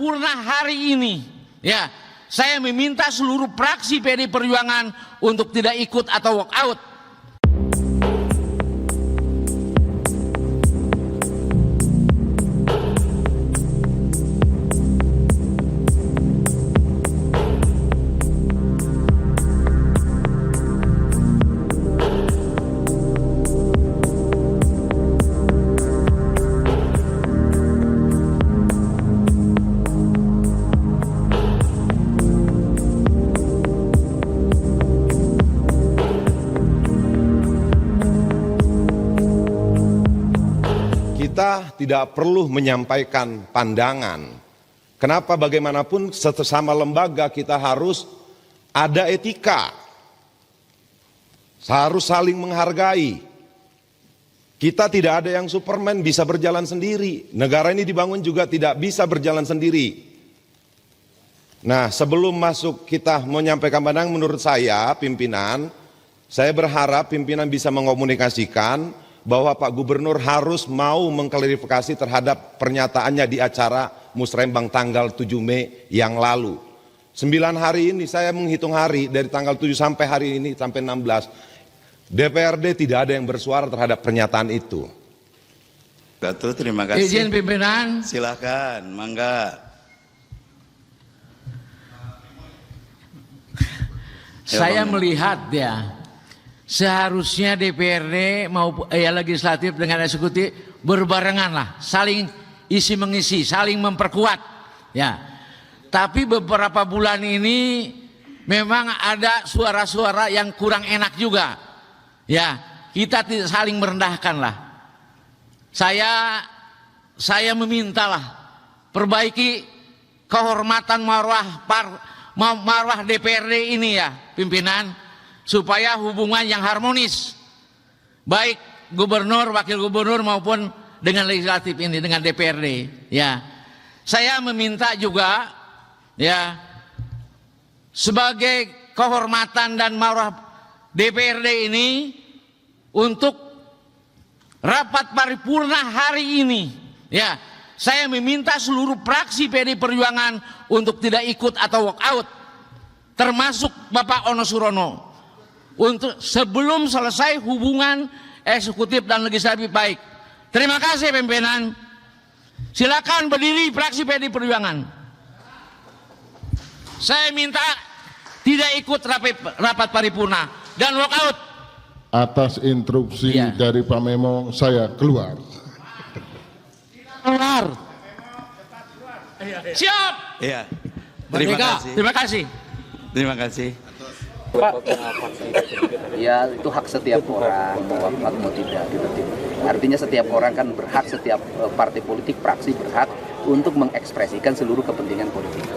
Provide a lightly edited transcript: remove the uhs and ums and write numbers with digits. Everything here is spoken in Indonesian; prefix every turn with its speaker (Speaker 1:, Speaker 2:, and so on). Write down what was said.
Speaker 1: paripurna hari ini, ya, saya meminta seluruh fraksi PDI Perjuangan untuk tidak ikut atau walk out.
Speaker 2: Kita tidak perlu menyampaikan pandangan. Kenapa? Bagaimanapun sesama lembaga kita harus ada etika. Harus saling menghargai. Kita tidak ada yang Superman bisa berjalan sendiri. Negara ini dibangun juga tidak bisa berjalan sendiri. Nah, sebelum masuk kita menyampaikan pandangan, menurut saya pimpinan, saya berharap pimpinan bisa mengomunikasikan bahwa Pak Gubernur harus mau mengklarifikasi terhadap pernyataannya di acara Musrembang tanggal 7 Mei yang lalu. 9 hari ini saya menghitung hari dari tanggal 7 sampai hari ini sampai 16. DPRD tidak ada yang bersuara terhadap pernyataan itu.
Speaker 3: Betul, terima kasih.
Speaker 1: Izin pimpinan.
Speaker 3: Silakan, mangga.
Speaker 1: Saya melihat ya, seharusnya DPRD maupun legislatif dengan eksekutif berbarengan lah, saling isi mengisi, saling memperkuat. Ya, tapi beberapa bulan ini memang ada suara-suara yang kurang enak juga. Ya, kita tidak saling merendahkan lah. Saya memintalah perbaiki kehormatan marwah DPRD ini ya, pimpinan, supaya hubungan yang harmonis baik gubernur, wakil gubernur maupun dengan legislatif ini, dengan DPRD. Ya, saya meminta juga ya, sebagai kehormatan dan marwah DPRD ini, untuk rapat paripurna hari ini, ya, saya meminta seluruh fraksi PDI Perjuangan untuk tidak ikut atau walk out, termasuk Bapak Ono Surono, untuk sebelum selesai hubungan eksekutif dan legislatif baik. Terima kasih pimpinan. Silakan berdiri fraksi PDI Perjuangan. Saya minta tidak ikut rapat paripurna dan walk out.
Speaker 4: Atas instruksi dari Pak Memo, saya keluar.
Speaker 1: Keluar. Siap.
Speaker 3: Iya. Terima kasih.
Speaker 1: Terima kasih.
Speaker 3: Terima kasih.
Speaker 5: Ya, itu hak setiap orang, mau wafat mau tidak. Artinya setiap orang kan berhak, setiap partai politik, fraksi berhak untuk mengekspresikan seluruh kepentingan politik.